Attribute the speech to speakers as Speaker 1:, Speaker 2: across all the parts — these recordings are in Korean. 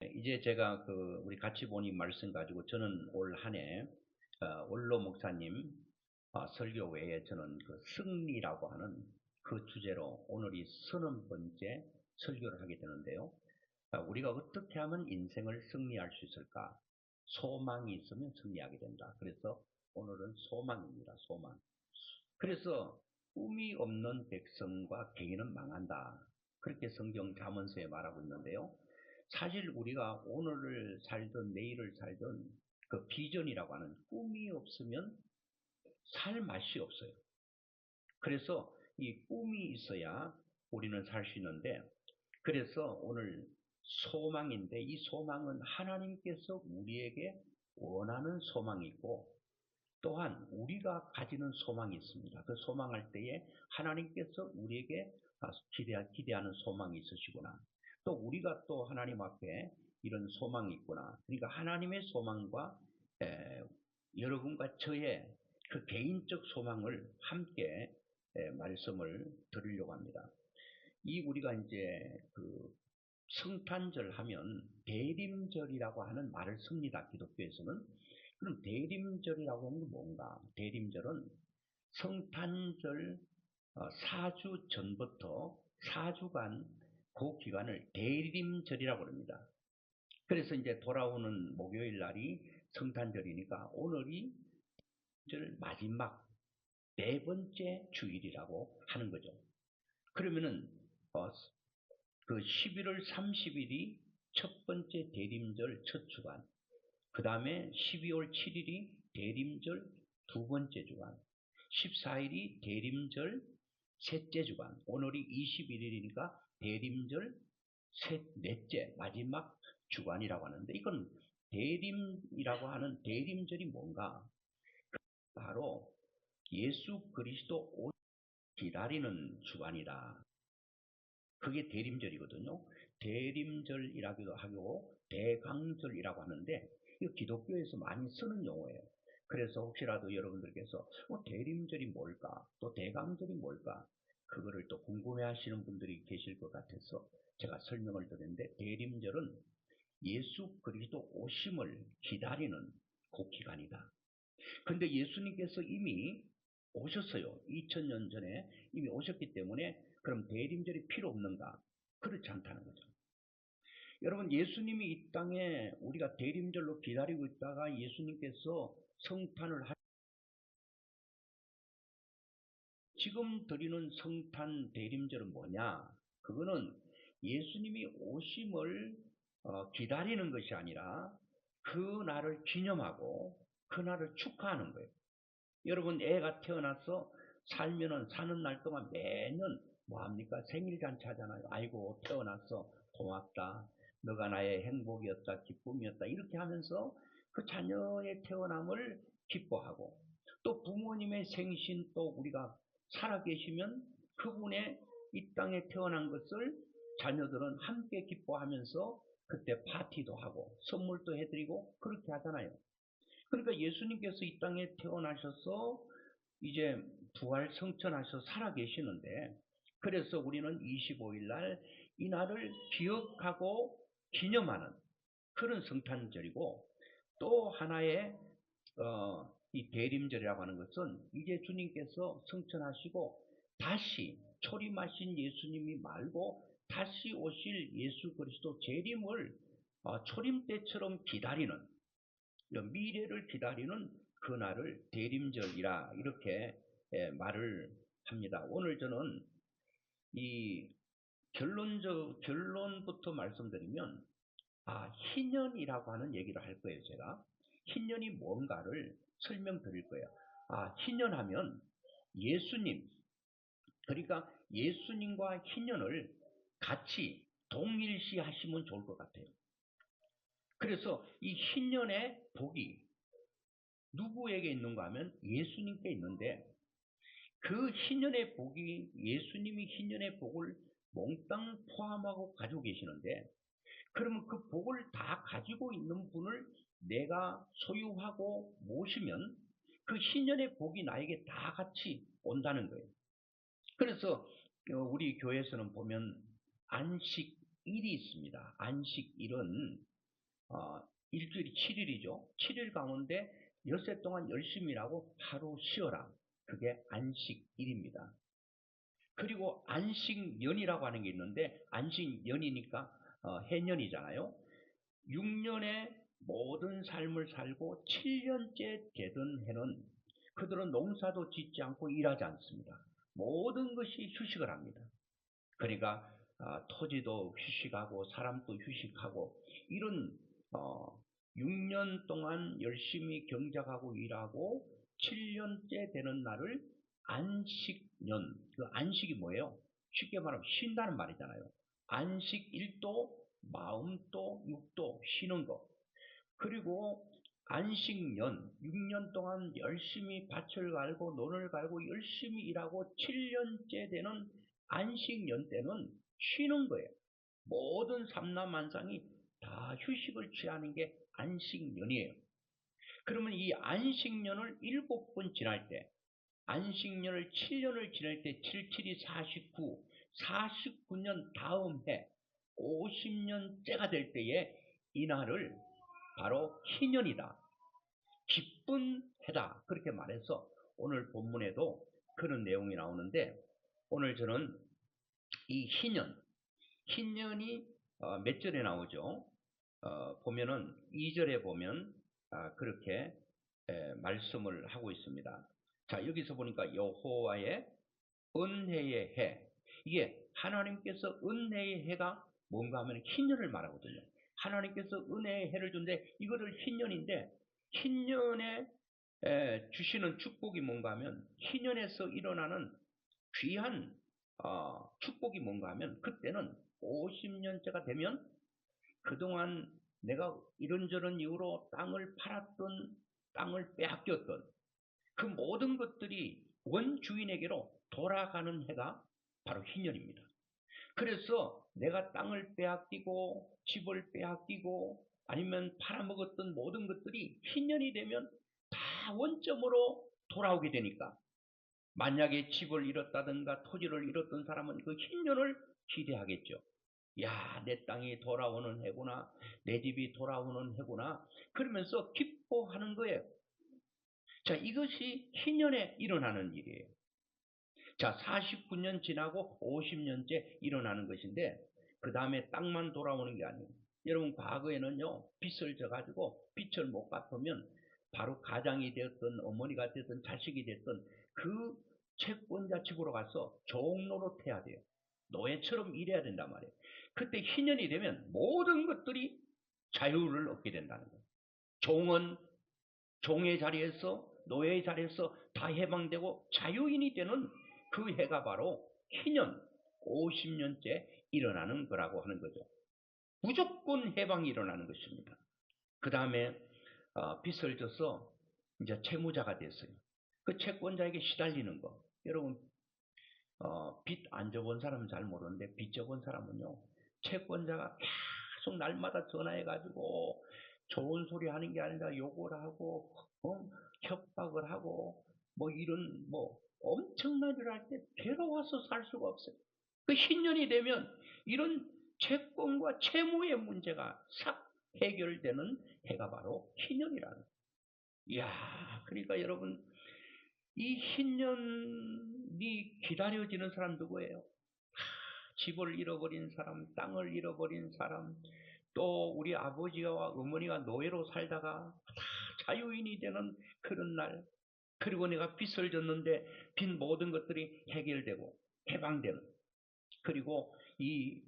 Speaker 1: 이제 제가 우리 같이 보니 말씀 가지고 저는 올 한해 원로 목사님 설교 외에 저는 승리라고 하는 그 주제로 오늘이 30번째 설교를 하게 되는데요. 우리가 어떻게 하면 인생을 승리할 수 있을까? 소망이 있으면 승리하게 된다. 그래서 오늘은 소망입니다. 소망. 그래서 꿈이 없는 백성과 개인은 망한다. 그렇게 성경 잠언서에 말하고 있는데요. 사실 우리가 오늘을 살든 내일을 살든 그 비전이라고 하는 꿈이 없으면 살 맛이 없어요. 그래서 이 꿈이 있어야 우리는 살 수 있는데, 그래서 오늘 소망인데, 이 소망은 하나님께서 우리에게 원하는 소망이 있고, 또한 우리가 가지는 소망이 있습니다. 그 소망할 때에 하나님께서 우리에게 기대하는 소망이 있으시구나. 또 우리가 또 하나님 앞에 이런 소망이 있구나. 그러니까 하나님의 소망과 여러분과 저의 그 개인적 소망을 함께 말씀을 드리려고 합니다. 우리가 이제 성탄절 하면 대림절이라고 하는 말을 씁니다. 기독교에서는. 그럼 대림절이라고 하는 건 뭔가? 대림절은 성탄절 4주 전부터 4주간 그 기간을 대림절이라고 합니다. 그래서 이제 돌아오는 목요일 날이 성탄절이니까 오늘이 마지막 네 번째 주일이라고 하는 거죠. 그러면은 그 11월 30일이 첫 번째 대림절 첫 주간, 그 다음에 12월 7일이 대림절 두 번째 주간, 14일이 대림절 셋째 주간, 오늘이 21일이니까 대림절 넷째 마지막 주간이라고 하는데, 이건 대림이라고 하는 대림절이 뭔가? 바로 예수 그리스도 오 기다리는 주간이다. 그게 대림절이거든요. 대림절이라기도 하고 대강절이라고 하는데, 이거 기독교에서 많이 쓰는 용어예요. 그래서 혹시라도 여러분들께서 대림절이 뭘까? 또 대강절이 뭘까? 그거를 또 궁금해 하시는 분들이 계실 것 같아서 제가 설명을 드렸는데, 대림절은 예수 그리스도 오심을 기다리는 그 기간이다. 근데 예수님께서 이미 오셨어요. 2000년 전에 이미 오셨기 때문에 그럼 대림절이 필요 없는가? 그렇지 않다는 거죠. 여러분, 예수님이 이 땅에 우리가 대림절로 기다리고 있다가 예수님께서 성탄을 지금 드리는 성탄 대림절은 뭐냐? 그거는 예수님이 오심을 기다리는 것이 아니라 그 날을 기념하고 그 날을 축하하는 거예요. 여러분, 애가 태어나서 살면은 사는 날 동안 매년 뭐합니까? 생일잔치 하잖아요. 아이고, 태어났어. 고맙다. 너가 나의 행복이었다. 기쁨이었다. 이렇게 하면서 그 자녀의 태어남을 기뻐하고, 또 부모님의 생신, 또 우리가 살아계시면 그분의 이 땅에 태어난 것을 자녀들은 함께 기뻐하면서 그때 파티도 하고 선물도 해드리고 그렇게 하잖아요. 그러니까 예수님께서 이 땅에 태어나셔서 이제 부활 성천하셔서 살아계시는데, 그래서 우리는 25일 날 이 날을 기억하고 기념하는 그런 성탄절이고, 또 하나의 이 대림절이라고 하는 것은 이제 주님께서 성천하시고 다시 초림하신 예수님이 말고 다시 오실 예수 그리스도 재림을 초림 때처럼 기다리는, 미래를 기다리는 그날을 대림절이라 이렇게 말을 합니다. 오늘 저는 이 결론부터 말씀드리면, 희년이라고 하는 얘기를 할 거예요. 제가 희년이 뭔가를 설명드릴 거예요. 희년하면 예수님, 그러니까 예수님과 희년을 같이 동일시 하시면 좋을 것 같아요. 그래서 이 희년의 복이 누구에게 있는가 하면 예수님께 있는데, 그 희년의 복이, 예수님이 희년의 복을 몽땅 포함하고 가지고 계시는데, 그러면 그 복을 다 가지고 있는 분을 내가 소유하고 모시면 그 희년의 복이 나에게 다 같이 온다는 거예요. 그래서 우리 교회에서는 보면 안식일이 있습니다. 안식일은 일주일이 7일이죠. 7일 가운데 엿새 동안 열심히 일하고 하루 쉬어라. 그게 안식일입니다. 그리고 안식년이라고 하는 게 있는데 안식년이니까 해년이잖아요. 6년의 모든 삶을 살고 7년째 되던 해는 그들은 농사도 짓지 않고 일하지 않습니다. 모든 것이 휴식을 합니다. 그러니까 토지도 휴식하고 사람도 휴식하고 이런 6년 동안 열심히 경작하고 일하고 7년째 되는 날을 안식년, 그 안식이 뭐예요? 쉽게 말하면 쉰다는 말이잖아요. 안식일도 마음도 육도 쉬는 거. 그리고 안식년, 6년 동안 열심히 밭을 갈고 논을 갈고 열심히 일하고 7년째 되는 안식년 때는 쉬는 거예요. 모든 삼라만상이 다 휴식을 취하는 게 안식년이에요. 그러면 이 안식년을 7번 지날 때, 안식년을 7년을 지날 때 77이 49, 49년 다음 해 50년째가 될 때에 이날을 바로 희년이다. 기쁜 해다. 그렇게 말해서 오늘 본문에도 그런 내용이 나오는데 오늘 저는 이 희년이 몇 절에 나오죠? 보면은 2절에 보면 그렇게 말씀을 하고 있습니다. 자, 여기서 보니까 여호와의 은혜의 해. 이게 하나님께서 은혜의 해가 뭔가 하면 희년을 말하거든요. 하나님께서 은혜의 해를 준데 이거를 희년인데 희년에 주시는 축복이 뭔가 하면 희년에서 일어나는 귀한 축복이 뭔가 하면 그때는 50년째가 되면 그동안 내가 이런저런 이유로 땅을 팔았던 땅을 빼앗겼던 그 모든 것들이 원주인에게로 돌아가는 해가 바로 희년입니다. 그래서 내가 땅을 빼앗기고 집을 빼앗기고 아니면 팔아먹었던 모든 것들이 희년이 되면 다 원점으로 돌아오게 되니까 만약에 집을 잃었다든가 토지를 잃었던 사람은 그 희년을 기대하겠죠. 야, 내 땅이 돌아오는 해구나. 내 집이 돌아오는 해구나. 그러면서 기뻐하는 거예요. 자, 이것이 희년에 일어나는 일이에요. 자, 49년 지나고 50년째 일어나는 것인데 그 다음에 땅만 돌아오는 게 아니에요. 여러분 과거에는요 빚을 져가지고 빚을 못 갚으면 바로 가장이 되었던 어머니가 되었던 자식이 됐던 그 채권자 집으로 가서 종노릇 해야 돼요. 노예처럼 일해야 된단 말이에요. 그때 희년이 되면 모든 것들이 자유를 얻게 된다는 거예요. 종은 종의 자리에서 노예의 자리에서 다 해방되고 자유인이 되는 그 해가 바로 희년 50년째 일어나는 거라고 하는 거죠. 무조건 해방이 일어나는 것입니다. 그 다음에 빚을 져서 이제 채무자가 됐어요. 그 채권자에게 시달리는 거. 여러분 빚 안 져본 사람은 잘 모르는데 빚 져본 사람은요. 채권자가 계속 날마다 전화해가지고 좋은 소리 하는 게 아니라 욕을 하고 협박을 하고 뭐 이런 뭐 엄청난 일을 할 때 괴로워서 살 수가 없어요. 그 신년이 되면 이런 채권과 채무의 문제가 싹 해결되는 해가 바로 신년이라는 거예요. 이야, 그러니까 여러분 이 신년이 기다려지는 사람 누구예요? 집을 잃어버린 사람, 땅을 잃어버린 사람, 또 우리 아버지와 어머니가 노예로 살다가 다 자유인이 되는 그런 날, 그리고 내가 빚을 졌는데 빚 모든 것들이 해결되고 해방되는, 그리고 이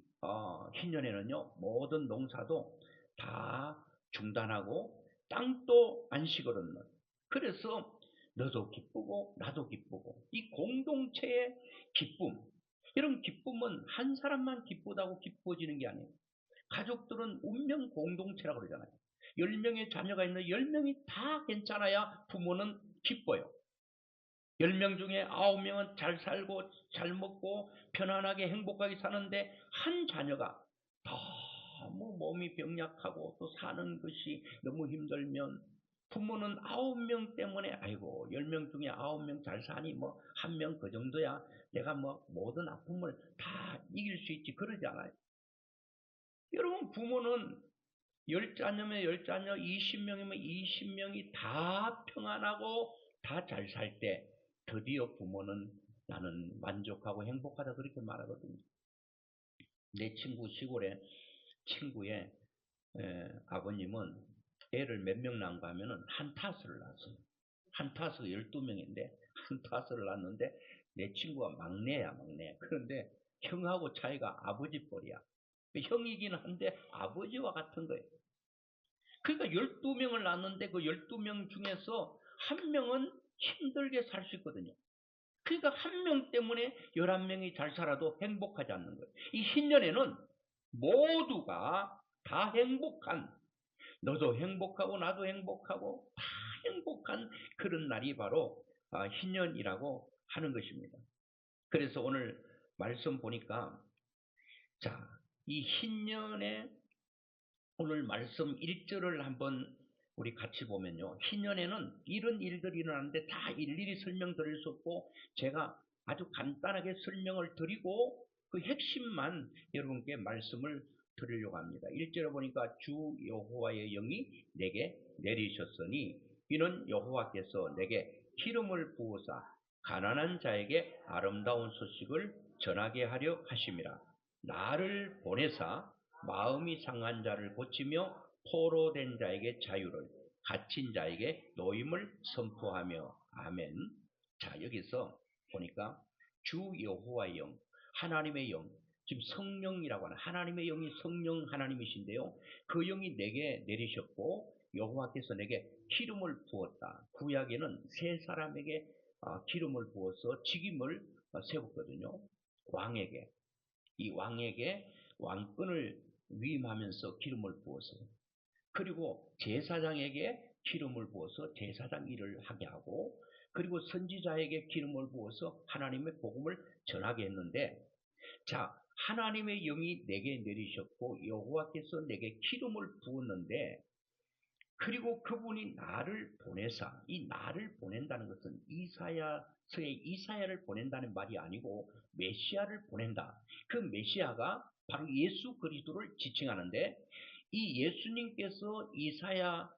Speaker 1: 신년에는요 모든 농사도 다 중단하고 땅도 안식을 얻는, 그래서 너도 기쁘고 나도 기쁘고 이 공동체의 기쁨, 이런 기쁨은 한 사람만 기쁘다고 기뻐지는 게 아니에요. 가족들은 운명 공동체라고 그러잖아요. 10명의 자녀가 있는데 10명이 다 괜찮아야 부모는 기뻐요. 10명 중에 9명은 잘 살고 잘 먹고 편안하게 행복하게 사는데 한 자녀가 너무 몸이 병약하고 또 사는 것이 너무 힘들면 부모는 9명 때문에 아이고 10명 중에 9명 잘 사니 뭐 한 명 그 정도야 내가 뭐 모든 아픔을 다 이길 수 있지 그러지 않아요. 여러분 부모는 10자녀면 10자녀, 20명이면 20명이 다 평안하고 다 잘 살 때 드디어 부모는 나는 만족하고 행복하다 그렇게 말하거든요. 내 친구 시골에 친구의 아버님은 애를 몇 명 낳은가 하면은 한 타스를 낳았어요. 한 타스가 12명인데 한 타스를 낳았는데 내 친구가 막내야 막내. 그런데 형하고 차이가 아버지 뻘이야. 형이긴 한데 아버지와 같은 거예요. 그러니까 12명을 낳았는데 그 12명 중에서 한 명은 힘들게 살 수 있거든요. 그러니까 한 명 때문에 11명이 잘 살아도 행복하지 않는 거예요. 이 신년에는 모두가 다 행복한, 너도 행복하고 나도 행복하고 다 행복한 그런 날이 바로 신년이라고 하는 것입니다. 그래서 오늘 말씀 보니까 자, 이 신년에 오늘 말씀 1절을 한번 우리 같이 보면요. 신년에는 이런 일들이 일어나는데 다 일일이 설명드릴 수 없고 제가 아주 간단하게 설명을 드리고 그 핵심만 여러분께 말씀을 드리려고 합니다. 1절에 보니까 주 여호와의 영이 내게 내리셨으니 이는 여호와께서 내게 기름을 부으사 가난한 자에게 아름다운 소식을 전하게 하려 하심이라. 나를 보내사 마음이 상한 자를 고치며 포로된 자에게 자유를, 갇힌 자에게 노임을 선포하며. 아멘. 자, 여기서 보니까 주 여호와의 영, 하나님의 영, 지금 성령이라고 하는 하나님의 영이 성령 하나님이신데요. 그 영이 내게 내리셨고 여호와께서 내게 기름을 부었다. 구약에는 세 사람에게 기름을 부어서 직임을 세웠거든요. 왕에게. 이 왕에게 왕권을 위임하면서 기름을 부어서, 그리고 제사장에게 기름을 부어서 제사장 일을 하게 하고, 그리고 선지자에게 기름을 부어서 하나님의 복음을 전하게 했는데, 자, 하나님의 영이 내게 내리셨고 여호와께서 내게 기름을 부었는데, 그리고 그분이 나를 보내사, 이 나를 보낸다는 것은 이사야서의 이사야를 보낸다는 말이 아니고 메시아를 보낸다. 그 메시아가 바로 예수 그리스도를 지칭하는데, 이 예수님께서 이사야가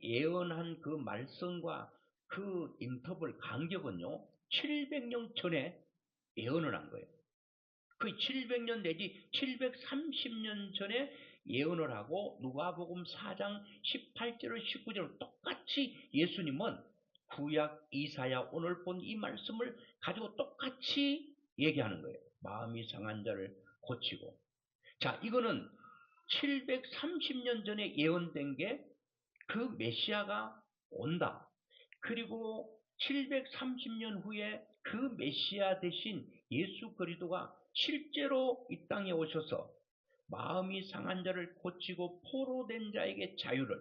Speaker 1: 예언한 그 말씀과 그 인터벌 간격은요 700년 전에 예언을 한 거예요. 그 700년 내지 730년 전에 예언을 하고 누가복음 4장 18절을 19절을 똑같이 예수님은 구약 이사야 오늘 본 이 말씀을 가지고 똑같이 얘기하는 거예요. 마음이 상한 자를 고치고. 자, 이거는 730년 전에 예언된 게 그 메시아가 온다. 그리고 730년 후에 그 메시아 대신 예수 그리스도가 실제로 이 땅에 오셔서 마음이 상한 자를 고치고 포로된 자에게 자유를.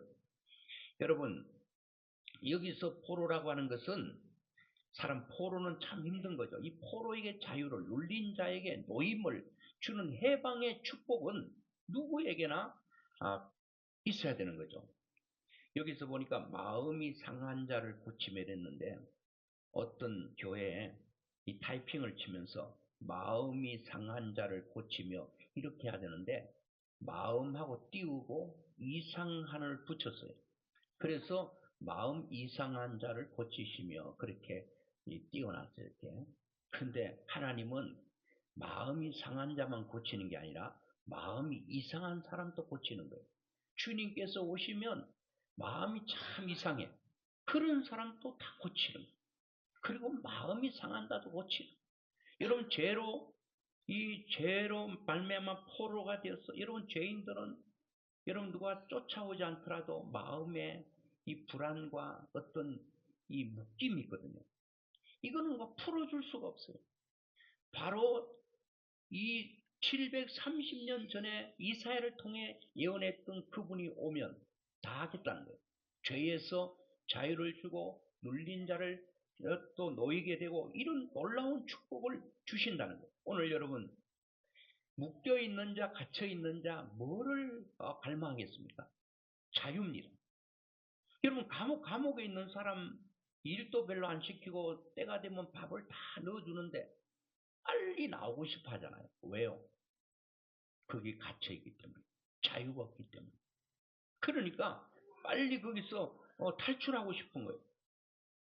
Speaker 1: 여러분, 여기서 포로라고 하는 것은 사람 포로는 참 힘든 거죠. 이 포로에게 자유를, 눌린 자에게 노임을 주는 해방의 축복은 누구에게나 있어야 되는 거죠. 여기서 보니까 마음이 상한 자를 고치며 했는데 어떤 교회에 이 타이핑을 치면서 마음이 상한 자를 고치며 이렇게 해야 되는데 마음하고 띄우고 이상한을 붙였어요. 그래서 마음 이상한 자를 고치시며 그렇게 띄워놨어요. 이렇게. 근데 하나님은 마음이 상한 자만 고치는 게 아니라 마음이 이상한 사람도 고치는 거예요. 주님께서 오시면 마음이 참 이상해. 그런 사람도 다 고치는 거예요. 그리고 마음이 상한다도 고치는 거예요. 여러분 죄로 말미암아 포로가 되었어. 여러분 죄인들은 여러분 누가 쫓아오지 않더라도 마음에 이 불안과 어떤 이 묶임이 있거든요. 이거는 뭐 풀어줄 수가 없어요. 바로 이 730년 전에 이사야를 통해 예언했던 그분이 오면 다 하겠다는 거예요. 죄에서 자유를 주고 눌린 자를 또 놓이게 되고 이런 놀라운 축복을 주신다는 거예요. 오늘 여러분 묶여 있는 자, 갇혀 있는 자 뭐를 갈망하겠습니까? 자유입니다. 여러분 감옥에 있는 사람 일도 별로 안 시키고 때가 되면 밥을 다 넣어주는데 빨리 나오고 싶어 하잖아요. 왜요? 거기 갇혀있기 때문에. 자유가 없기 때문에. 그러니까 빨리 거기서 탈출하고 싶은 거예요.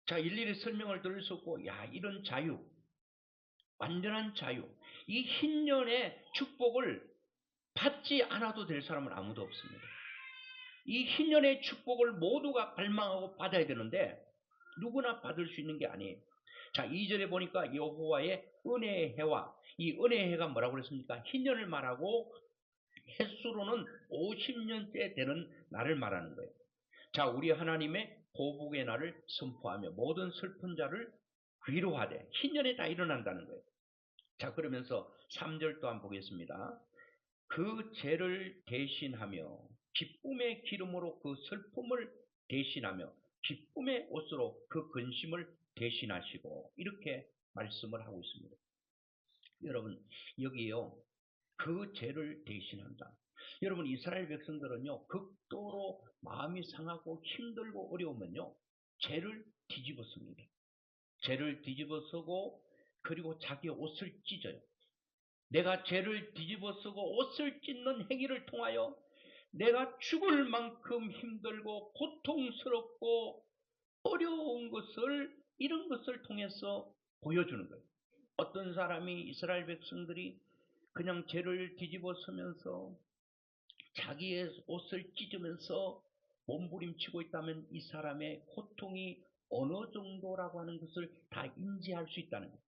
Speaker 1: 자, 일일이 설명을 들을 수 없고, 야, 이런 자유, 완전한 자유, 이 흰년의 축복을 받지 않아도 될 사람은 아무도 없습니다. 이 흰년의 축복을 모두가 갈망하고 받아야 되는데 누구나 받을 수 있는 게 아니에요. 자, 2절에 보니까 여호와의 은혜의 해와, 이 은혜의 해가 뭐라고 그랬습니까? 흰년을 말하고 횟수로는 50년째 되는 날을 말하는 거예요. 자, 우리 하나님의 보복의 날을 선포하며 모든 슬픈 자를 위로하되 흰년에 다 일어난다는 거예요. 자, 그러면서 3절 또한 보겠습니다. 그 죄를 대신하며 기쁨의 기름으로 그 슬픔을 대신하며 기쁨의 옷으로 그 근심을 대신하시고, 이렇게 말씀을 하고 있습니다. 여러분, 여기요, 그 죄를 대신한다. 여러분, 이스라엘 백성들은요, 극도로 마음이 상하고 힘들고 어려우면요, 죄를 뒤집어씁니다. 죄를 뒤집어쓰고 그리고 자기 옷을 찢어요. 내가 죄를 뒤집어쓰고 옷을 찢는 행위를 통하여 내가 죽을 만큼 힘들고 고통스럽고 어려운 것을, 이런 것을 통해서 보여주는 거예요. 어떤 사람이, 이스라엘 백성들이 그냥 죄를 뒤집어 쓰면서 자기의 옷을 찢으면서 몸부림치고 있다면 이 사람의 고통이 어느 정도라고 하는 것을 다 인지할 수 있다는 거예요.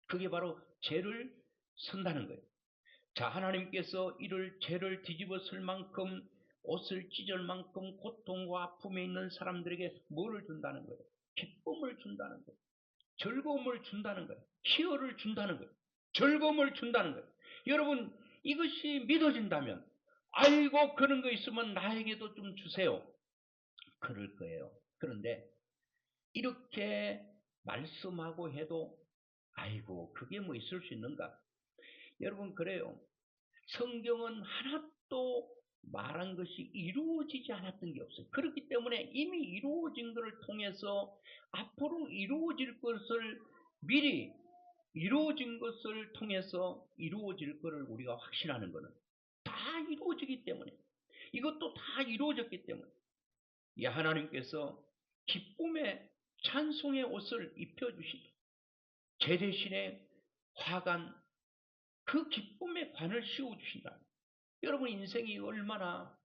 Speaker 1: 그게 바로 죄를 쓴다는 거예요. 자, 하나님께서 이를 죄를 뒤집어 쓸 만큼, 옷을 찢을 만큼 고통과 아픔에 있는 사람들에게 뭐를 준다는 거예요? 기쁨을 준다는 거예요. 즐거움을 준다는 거예요. 희열을 준다는 거예요. 즐거움을 준다는 거예요. 여러분, 이것이 믿어진다면, 아이고, 그런 거 있으면 나에게도 좀 주세요. 그럴 거예요. 그런데 이렇게 말씀하고 해도 아이고, 그게 뭐 있을 수 있는가? 여러분, 그래요. 성경은 하나도 말한 것이 이루어지지 않았던 게 없어요. 그렇기 때문에 이미 이루어진 것을 통해서 앞으로 이루어질 것을, 미리 이루어진 것을 통해서 이루어질 것을 우리가 확신하는 것은 다 이루어지기 때문에, 이것도 다 이루어졌기 때문에, 이 하나님께서 기쁨의 찬송의 옷을 입혀주시고 죄 대신에 화관, 그 기쁨의 관을 씌워주신다. 여러분, 인생이 얼마나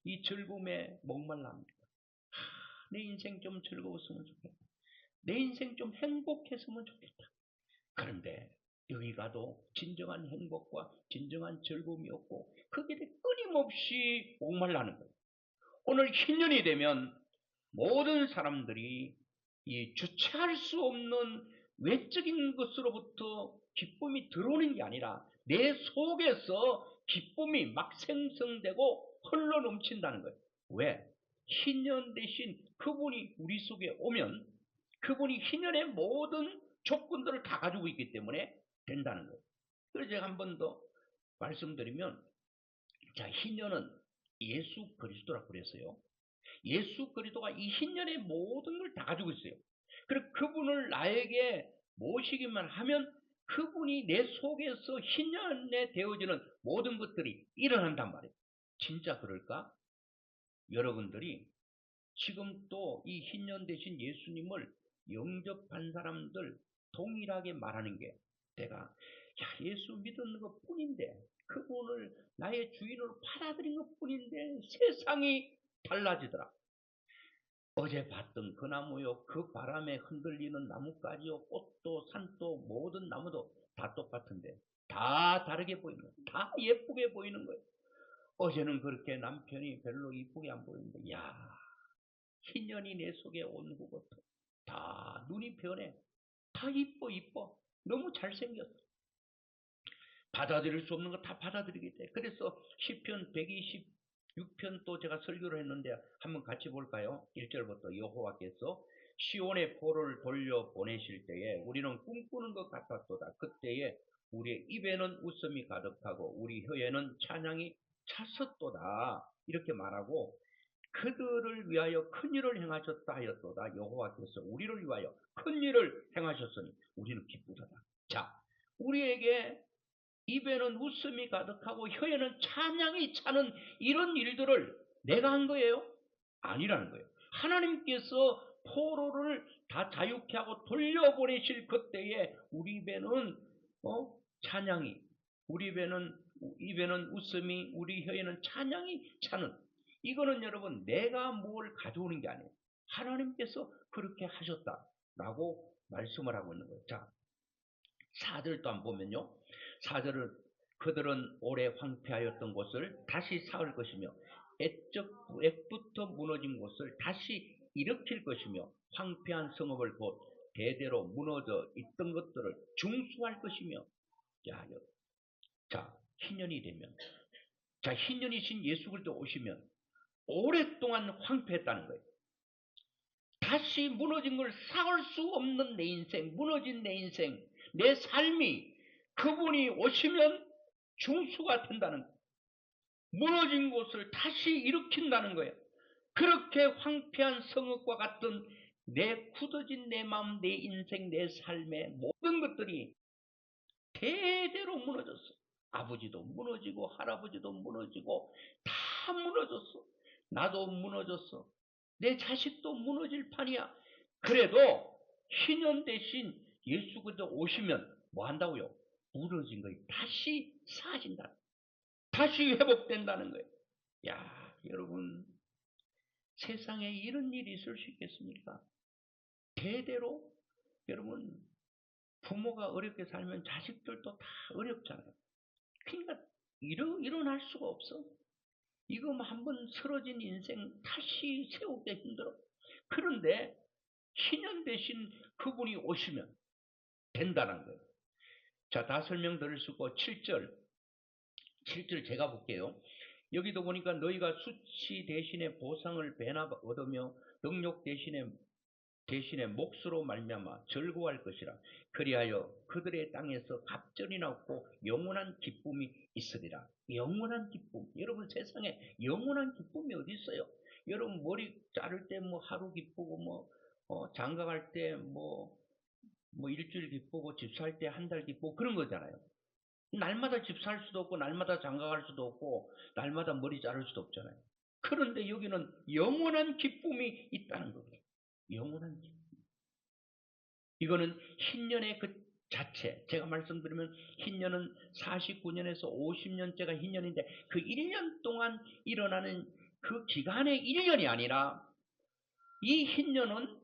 Speaker 1: 이 즐거움에 목말라합니까? 내 인생 좀 즐거웠으면 좋겠다. 내 인생 좀 행복했으면 좋겠다. 그런데 여기 가도 진정한 행복과 진정한 즐거움이 없고 그 길에 끊임없이 목말라는 거예요. 오늘 흰년이 되면 모든 사람들이 이 주체할 수 없는 외적인 것으로부터 기쁨이 들어오는 게 아니라 내 속에서 기쁨이 막 생성되고 흘러 넘친다는 거예요. 왜? 흰년 대신 그분이 우리 속에 오면 그분이 흰년의 모든 조건들을 다 가지고 있기 때문에 된다는 거예요. 그래서 제가 한 번 더 말씀드리면, 자, 흰년은 예수 그리스도라고 그랬어요. 예수 그리스도가 이 흰년의 모든 걸 다 가지고 있어요. 그리고 그분을 나에게 모시기만 하면 그분이 내 속에서 흰년에 되어지는 모든 것들이 일어난단 말이에요. 진짜 그럴까? 여러분들이 지금 또 이 흰년 대신 예수님을 영접한 사람들 동일하게 말하는 게, 내가 야, 예수 믿는 것 뿐인데, 그분을 나의 주인으로 받아들인 것 뿐인데 세상이 달라지더라. 어제 봤던 그 나무요, 그 바람에 흔들리는 나뭇가지요, 꽃도 산도 모든 나무도 다 똑같은데 다 다르게 보이는 거예요. 다 예쁘게 보이는 거예요. 어제는 그렇게 남편이 별로 이쁘게 안 보이는데, 야, 흰년이 내 속에 온 후부터 다 눈이 변해. 다 이뻐 이뻐. 너무 잘생겼어. 받아들일 수 없는 거 다 받아들이게 돼. 그래서 시편 126편 또 제가 설교를 했는데 한번 같이 볼까요? 1절부터 여호와께서 시온의 포로를 돌려 보내실 때에 우리는 꿈꾸는 것 같았도다. 그때에 우리의 입에는 웃음이 가득하고 우리 혀에는 찬양이 찼었도다. 이렇게 말하고, 그들을 위하여 큰 일을 행하셨다 하였도다. 여호와께서 우리를 위하여 큰 일을 행하셨으니 우리는 기쁘도다. 자, 우리에게 입에는 웃음이 가득하고 혀에는 찬양이 차는 이런 일들을 내가 한 거예요? 아니라는 거예요. 하나님께서 포로를 다 자유케 하고 돌려보내실 그때에 우리 입에는 찬양이, 우리 입에는 웃음이, 우리 혀에는 찬양이 차는, 이거는 여러분 내가 뭘 가져오는 게 아니에요. 하나님께서 그렇게 하셨다라고 말씀을 하고 있는 거예요. 자, 4절 또 한번 보면요. 4절은 그들은 오래 황폐하였던 곳을 다시 쌓을 것이며 액부터 무너진 곳을 다시 일으킬 것이며 황폐한 성읍을 곧 대대로 무너져 있던 것들을 중수할 것이며. 자, 희년이 되면, 자, 희년이신 예수 그리스도 오시면 오랫동안 황폐했다는 거예요. 다시 무너진 걸 쌓을 수 없는 내 인생, 무너진 내 인생, 내 삶이 그분이 오시면 중수가 된다는 거예요. 무너진 곳을 다시 일으킨다는 거예요. 그렇게 황폐한 성읍과 같은 내 굳어진 내 마음, 내 인생, 내 삶의 모든 것들이 대대로 무너졌어. 아버지도 무너지고 할아버지도 무너지고 다 무너졌어. 나도 무너졌어. 내 자식도 무너질 판이야. 그래도 희년 대신 예수 그리스도 오시면 뭐 한다고요? 무너진 거예요. 다시 사진다. 다시 회복된다는 거예요. 야, 여러분, 세상에 이런 일이 있을 수 있겠습니까? 대대로 여러분, 부모가 어렵게 살면 자식들도 다 어렵잖아요. 그러니까 일어날 수가 없어. 이거 한번 쓰러진 인생 다시 세우기 힘들어. 그런데 희년 대신 그분이 오시면 된다는 거예요. 자, 다 설명드릴 수 있고 7절 제가 볼게요. 여기도 보니까 너희가 수치 대신에 보상을 배나 얻으며 능력 대신에 몫으로 말미암아 즐거워할 것이라. 그리하여 그들의 땅에서 갑절이나 없고 영원한 기쁨이 있으리라. 영원한 기쁨. 여러분, 세상에 영원한 기쁨이 어디 있어요? 여러분, 머리 자를 때 뭐 하루 기쁘고 장가 갈 때 뭐 일주일 기쁘고 집 살 때 한 달 기쁘고 그런 거잖아요. 날마다 집 살 수도 없고 날마다 장가 갈 수도 없고 날마다 머리 자를 수도 없잖아요. 그런데 여기는 영원한 기쁨이 있다는 거예요. 영원한 기쁨. 이거는 흰년의 그 자체, 제가 말씀드리면 흰년은 49년에서 50년째가 흰년인데 그 1년 동안 일어나는 그 기간의 1년이 아니라 이 흰년은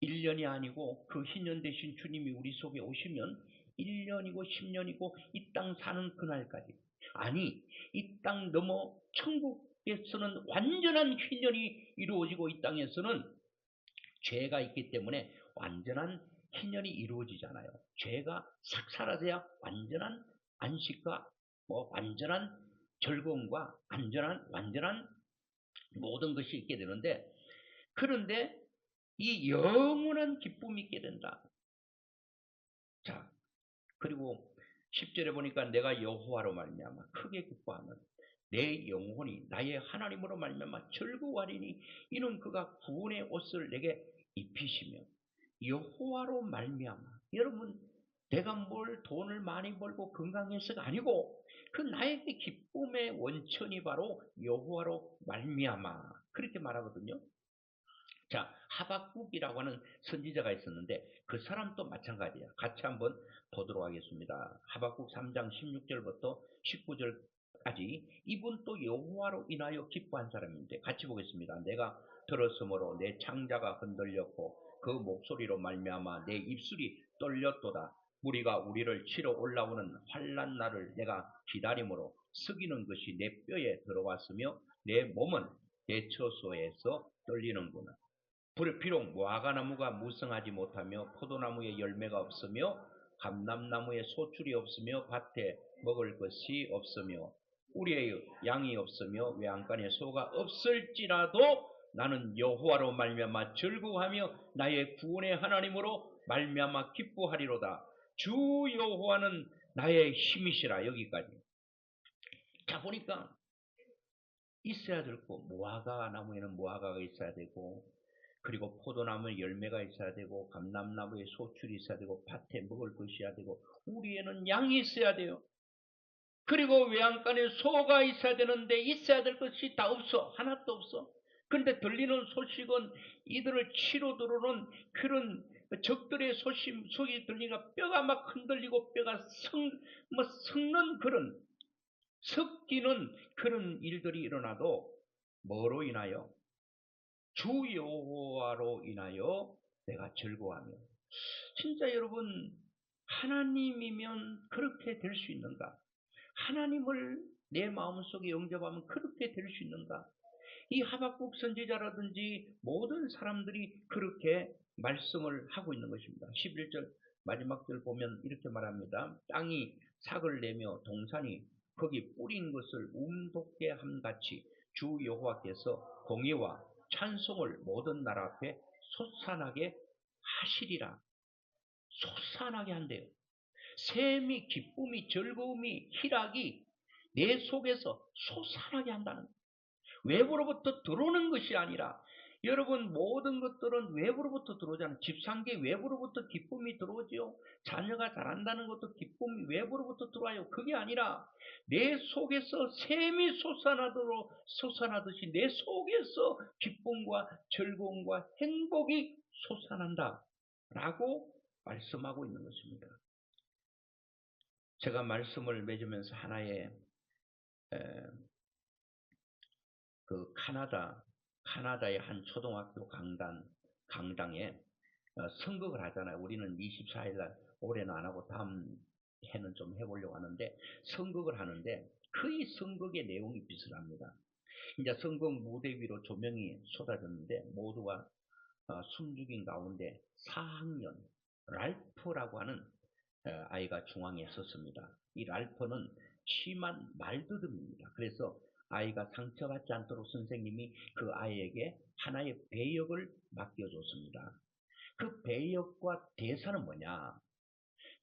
Speaker 1: 1년이 아니고 그 흰년 대신 주님이 우리 속에 오시면 1년이고 10년이고 이 땅 사는 그날까지, 아니 이 땅 넘어 천국에서는 완전한 흰년이 이루어지고 이 땅에서는 죄가 있기 때문에 완전한 희년이 이루어지잖아요. 죄가 싹 사라져야 완전한 안식과 완전한 즐거움과 완전한 모든 것이 있게 되는데, 그런데 이 영원한 기쁨이 있게 된다. 자, 그리고 10절에 보니까 내가 여호와로 말미암아 크게 기뻐하면 내 영혼이 나의 하나님으로 말미암아 즐거워하리니 이는 그가 구원의 옷을 내게 입히시며. 여호와로 말미암아. 여러분, 내가 뭘 돈을 많이 벌고 건강해서가 아니고 그 나에게 기쁨의 원천이 바로 여호와로 말미암아, 그렇게 말하거든요. 자, 하박국이라고 하는 선지자가 있었는데 그 사람도 마찬가지야. 같이 한번 보도록 하겠습니다. 하박국 3장 16절부터 19절까지. 이분 또 여호와로 인하여 기뻐한 사람인데 같이 보겠습니다. 내가 들었으므로 내 창자가 흔들렸고 그 목소리로 말미암아 내 입술이 떨렸도다. 무리가 우리를 치러 올라오는 환난 날을 내가 기다림으로 숙이는 것이 내 뼈에 들어왔으며 내 몸은 내 처소에서 떨리는구나. 비록 무화과나무가 무성하지 못하며 포도나무에 열매가 없으며 감람나무에 소출이 없으며 밭에 먹을 것이 없으며 우리의 양이 없으며 외양간에 소가 없을지라도 나는 여호와로 말미암아 즐거워하며 나의 구원의 하나님으로 말미암아 기뻐하리로다. 주 여호와는 나의 힘이시라. 여기까지. 자, 보니까 있어야 될 거, 무화과 나무에는 무화과가 있어야 되고 그리고 포도나무에 열매가 있어야 되고 감람나무에 소출이 있어야 되고 밭에 먹을 것이어야 되고 우리에는 양이 있어야 돼요. 그리고 외양간에 소가 있어야 되는데 있어야 될 것이 다 없어. 하나도 없어. 그런데 들리는 소식은 이들을 치러 들어오는 그런 적들의 소식이 들리니까 뼈가 막 흔들리고 뼈가 섞는 그런 섞이는 그런 일들이 일어나도 뭐로 인하여? 주 여호와로 인하여 내가 즐거워하며. 진짜 여러분, 하나님이면 그렇게 될 수 있는가? 하나님을 내 마음속에 영접하면 그렇게 될 수 있는가? 이 하박국 선지자라든지 모든 사람들이 그렇게 말씀을 하고 있는 것입니다. 11절 마지막 절 보면 이렇게 말합니다. 땅이 삭을 내며 동산이 거기 뿌린 것을 움돋게 함같이 주 여호와께서 공의와 찬송을 모든 나라 앞에 솟아나게 하시리라. 솟아나게 한대요. 샘이, 기쁨이, 즐거움이, 희락이 내 속에서 솟아나게 한다는 거예요. 외부로부터 들어오는 것이 아니라, 여러분 모든 것들은 외부로부터 들어오잖아요. 집산게 외부로부터 기쁨이 들어오죠. 자녀가 자란다는 것도 기쁨이 외부로부터 들어와요. 그게 아니라 내 속에서 샘이 솟아나듯이 내 속에서 기쁨과 즐거움과 행복이 솟아난다 라고 말씀하고 있는 것입니다. 제가 말씀을 맺으면서 하나의 그 카나다의 한 초등학교 강당에 선거를 하잖아요. 우리는 24일 날 올해는 안 하고 다음 해는 좀 해보려고 하는데 선거를 하는데 거의 선거의 내용이 비슷합니다. 이제 선거 무대 위로 조명이 쏟아졌는데 모두가 숨죽인 가운데 4학년 랄프라고 하는 아이가 중앙에 섰습니다. 이 랄프는 심한 말더듬입니다. 그래서 아이가 상처받지 않도록 선생님이 그 아이에게 하나의 배역을 맡겨줬습니다. 그 배역과 대사는 뭐냐?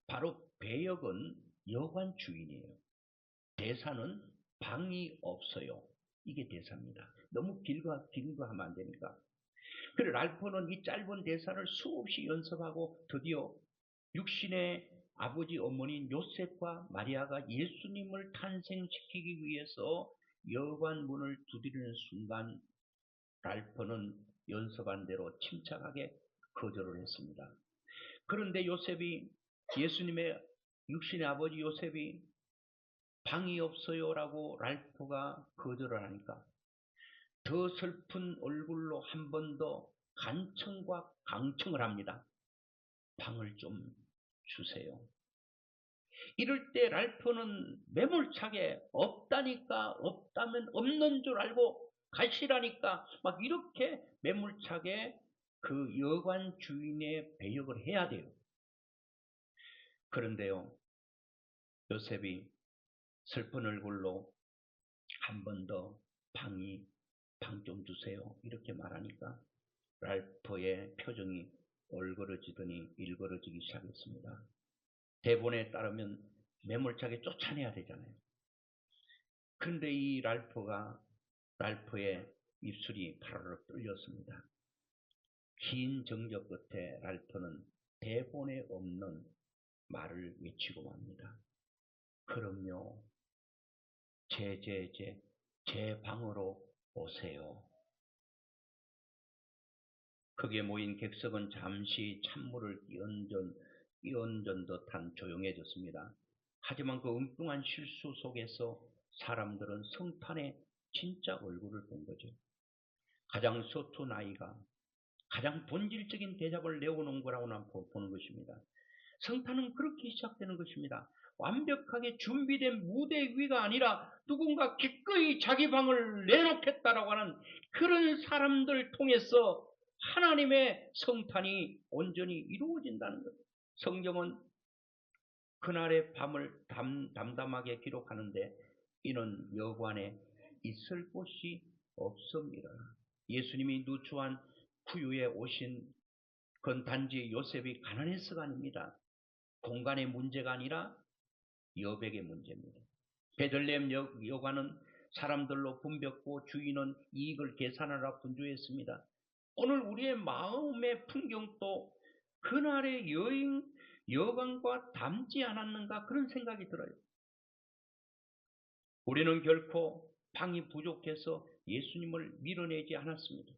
Speaker 1: 바로 배역은 여관 주인이에요. 대사는 방이 없어요. 이게 대사입니다. 너무 긴 거 하면 안 되니까. 그래 랄프는 이 짧은 대사를 수없이 연습하고 드디어 육신의 아버지 어머니인 요셉과 마리아가 예수님을 탄생시키기 위해서 여관 문을 두드리는 순간 랄프는 연습한 대로 침착하게 거절을 했습니다. 그런데 예수님의 육신의 아버지 요셉이 방이 없어요 라고 랄프가 거절을 하니까 더 슬픈 얼굴로 한 번 더 간청과 강청을 합니다. 방을 좀 주세요. 이럴 때 랄프는 매몰차게 없다니까 없다면 없는 줄 알고 가시라니까 막 이렇게 매몰차게 그 여관 주인의 배역을 해야 돼요. 그런데요, 요셉이 슬픈 얼굴로 한 번 더 방 좀 주세요 이렇게 말하니까 랄프의 표정이 얼그러지더니 일그러지기 시작했습니다. 대본에 따르면 매몰차게 쫓아내야 되잖아요. 그런데 이 랄프의 입술이 파르르 뚫렸습니다. 긴 정적 끝에 랄프는 대본에 없는 말을 외치고 맙니다. 그럼요, 제 방으로 오세요. 거기에 모인 객석은 잠시 찬물을 끼얹은 듯한 조용해졌습니다. 하지만 그 엉뚱한 실수 속에서 사람들은 성탄의 진짜 얼굴을 본 거죠. 가장 서툰 아이가 가장 본질적인 대답을 내오는 거라고 보는 것입니다. 성탄은 그렇게 시작되는 것입니다. 완벽하게 준비된 무대 위가 아니라 누군가 기꺼이 자기 방을 내놓겠다라고 하는 그런 사람들 통해서 하나님의 성탄이 온전히 이루어진다는 것. 성경은 그날의 밤을 담담하게 기록하는데 이는 여관에 있을 곳이 없습니다. 예수님이 누추한 구유에 오신 건 단지 요셉이 가난해서가 아닙니다. 공간의 문제가 아니라 여백의 문제입니다. 베들레헴 여관은 사람들로 붐볐고 주인은 이익을 계산하라 분주했습니다. 오늘 우리의 마음의 풍경도 그날의 여강과 닮지 않았는가 그런 생각이 들어요. 우리는 결코 방이 부족해서 예수님을 밀어내지 않았습니다.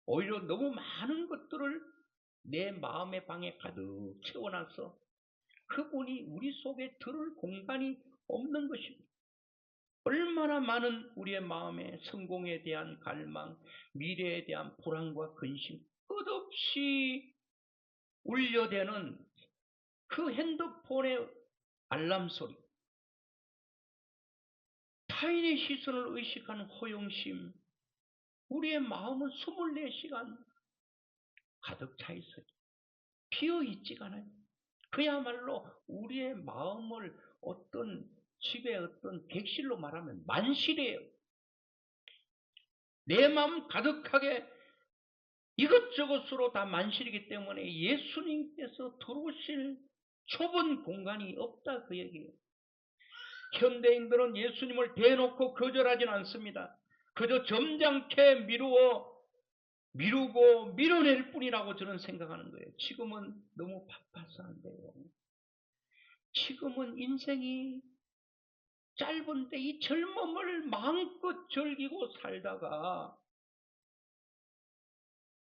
Speaker 1: 오히려 너무 많은 것들을 내 마음의 방에 가득 채워놔서 그분이 우리 속에 들을 공간이 없는 것입니다. 얼마나 많은 우리의 마음에 성공에 대한 갈망, 미래에 대한 불안과 근심, 끝없이 울려대는 그 핸드폰의 알람 소리, 타인의 시선을 의식하는 허영심, 우리의 마음은 24시간 가득 차 있어요. 비어 있지가 않아요. 그야말로 우리의 마음을 어떤 집의 어떤 객실로 말하면 만실이에요. 내 마음 가득하게 이것저것으로 다 만실이기 때문에 예수님께서 들어오실 좁은 공간이 없다 그 얘기예요. 현대인들은 예수님을 대놓고 거절하진 않습니다. 그저 점잖게 미루고 밀어낼 뿐이라고 저는 생각하는 거예요. 지금은 너무 바빠서 안 돼요. 지금은 인생이 짧은데 이 젊음을 마음껏 즐기고 살다가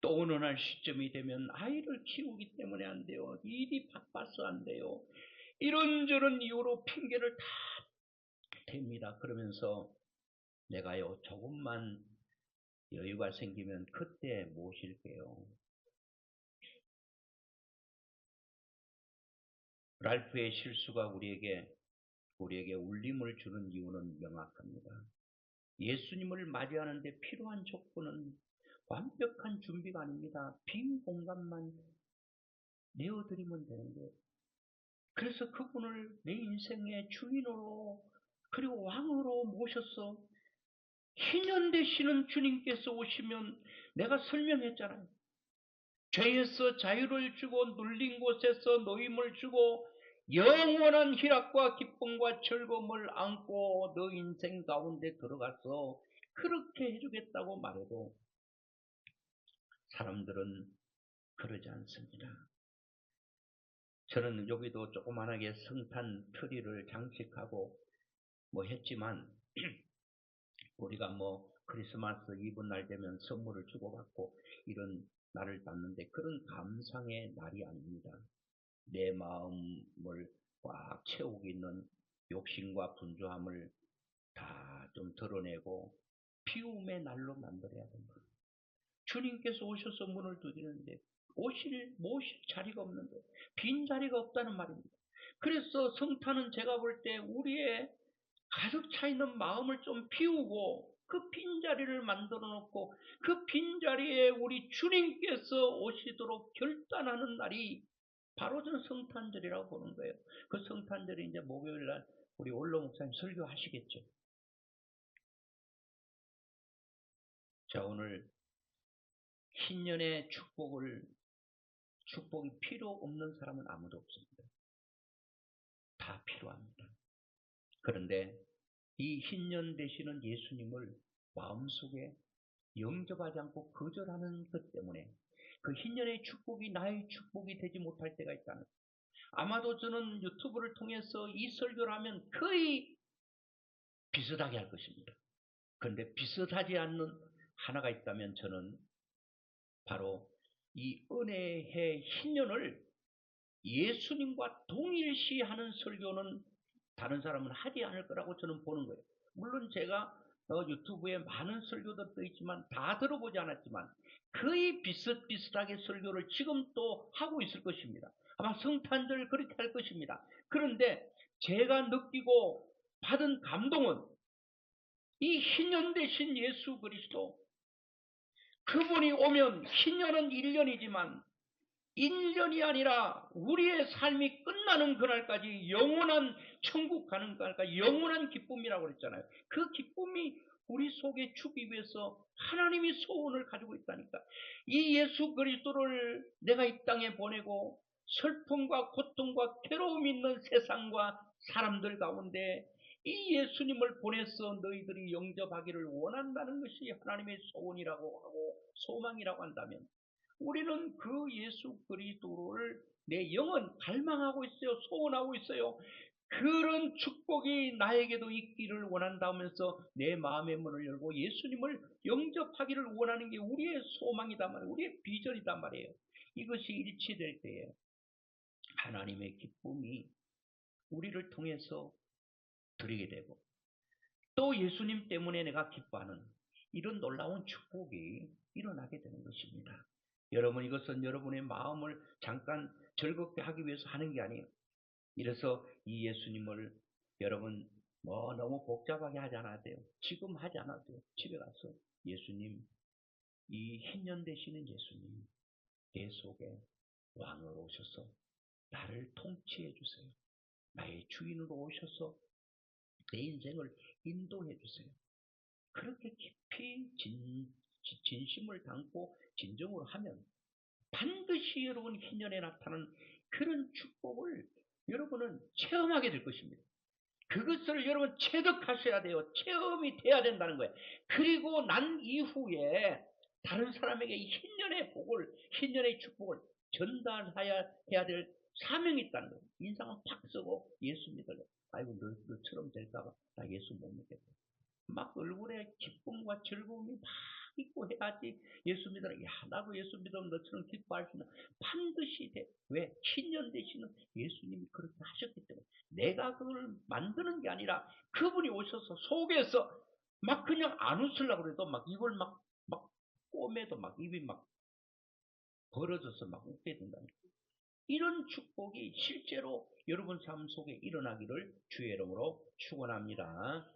Speaker 1: 또 어느 날 시점이 되면 아이를 키우기 때문에 안 돼요. 일이 바빠서 안 돼요. 이런저런 이유로 핑계를 다 댑니다. 그러면서 내가요 조금만 여유가 생기면 그때 모실게요. 랄프의 실수가 우리에게 울림을 주는 이유는 명확합니다. 예수님을 맞이하는데 필요한 조건은 완벽한 준비가 아닙니다. 빈 공간만 내어드리면 되는 거예요. 그래서 그분을 내 인생의 주인으로 그리고 왕으로 모셔서 희년 되시는 주님께서 오시면 내가 설명했잖아요. 죄에서 자유를 주고 눌린 곳에서 노임을 주고 영원한 희락과 기쁨과 즐거움을 안고 너 인생 가운데 들어가서 그렇게 해주겠다고 말해도 사람들은 그러지 않습니다. 저는 여기도 조그만하게 성탄 트리를 장식하고 했지만 우리가 크리스마스 이브 날 되면 선물을 주고받고 이런 날을 받는데 그런 감상의 날이 아닙니다. 내 마음을 꽉 채우고 있는 욕심과 분주함을 다 좀 드러내고 피움의 날로 만들어야 됩니다. 주님께서 오셔서 문을 두드리는데 모실 자리가 없는 거예요. 빈 자리가 없다는 말입니다. 그래서 성탄은 제가 볼 때 우리의 가득 차 있는 마음을 좀 비우고 그 빈자리를 만들어 놓고 그 빈자리에 우리 주님께서 오시도록 결단하는 날이 바로 저는 성탄절이라고 보는 거예요. 그 성탄절이 이제 목요일 날 우리 원로 목사님 설교하시겠죠. 자, 오늘 흰년의 축복이 필요 없는 사람은 아무도 없습니다. 다 필요합니다. 그런데 이 흰년 되시는 예수님을 마음속에 영접하지 않고 거절하는 것 때문에 그 흰년의 축복이 나의 축복이 되지 못할 때가 있다는 거예요. 아마도 저는 유튜브를 통해서 이 설교를 하면 거의 비슷하게 할 것입니다. 그런데 비슷하지 않는 하나가 있다면 저는 바로 이 은혜의 흰년을 예수님과 동일시하는 설교는 다른 사람은 하지 않을 거라고 저는 보는 거예요. 물론 제가 유튜브에 많은 설교들도 있지만 다 들어보지 않았지만 거의 비슷비슷하게 설교를 지금 또 하고 있을 것입니다. 아마 성탄절 그렇게 할 것입니다. 그런데 제가 느끼고 받은 감동은 이 희년 되신 예수 그리스도, 그분이 오면 희년은 1년이지만 1년이 아니라 우리의 삶이 끝나는 그날까지 영원한 천국 가는 그날까지 영원한 기쁨이라고 그랬잖아요. 그 기쁨이 우리 속에 주기 위해서 하나님이 소원을 가지고 있다니까. 이 예수 그리스도를 내가 이 땅에 보내고 슬픔과 고통과 괴로움이 있는 세상과 사람들 가운데 이 예수님을 보내서 너희들이 영접하기를 원한다는 것이 하나님의 소원이라고 하고 소망이라고 한다면 우리는 그 예수 그리스도를 내 영은 갈망하고 있어요. 소원하고 있어요. 그런 축복이 나에게도 있기를 원한다면서 내 마음의 문을 열고 예수님을 영접하기를 원하는 게 우리의 소망이단 말이에요. 우리의 비전이단 말이에요. 이것이 일치될 때에 하나님의 기쁨이 우리를 통해서 드리게 되고 또 예수님 때문에 내가 기뻐하는 이런 놀라운 축복이 일어나게 되는 것입니다. 여러분, 이것은 여러분의 마음을 잠깐 즐겁게 하기 위해서 하는 게 아니에요. 이래서 이 예수님을 여러분 너무 복잡하게 하지 않아도 돼요. 지금 하지 않아도 돼요. 집에 가서 예수님, 이 흰년 되시는 예수님 내 속에 왕으로 오셔서 나를 통치해 주세요. 나의 주인으로 오셔서 내 인생을 인도해 주세요. 그렇게 깊이 진심을 담고 진정으로 하면 반드시 여러분 흰년에 나타나는 그런 축복을 여러분은 체험하게 될 것입니다. 그것을 여러분 체득하셔야 돼요. 체험이 돼야 된다는 거예요. 그리고 난 이후에 다른 사람에게 흰년의 복을, 흰년의 축복을 전달해야 될 사명이 있다는 거예요. 인상은 팍 쓰고 예수 믿을래. 아이고 너처럼 될까봐 나 예수 못 믿겠다. 막 얼굴에 기쁨과 즐거움이 막 있고 해야지 예수 믿어라. 야, 나도 예수 믿으면 너처럼 기뻐할 수 있는 반드시 돼. 왜? 흰년 되시는 예수님이 그렇게 하셨기 때문에 내가 그걸 만드는 게 아니라 그분이 오셔서 속에서 막 그냥 안 웃으려고 그래도 막 입을 막 꼬매도 막 입이 막 벌어져서 막 웃게 된다는 거예요. 이런 축복이 실제로 여러분 삶 속에 일어나기를 주의 이름으로 축원합니다.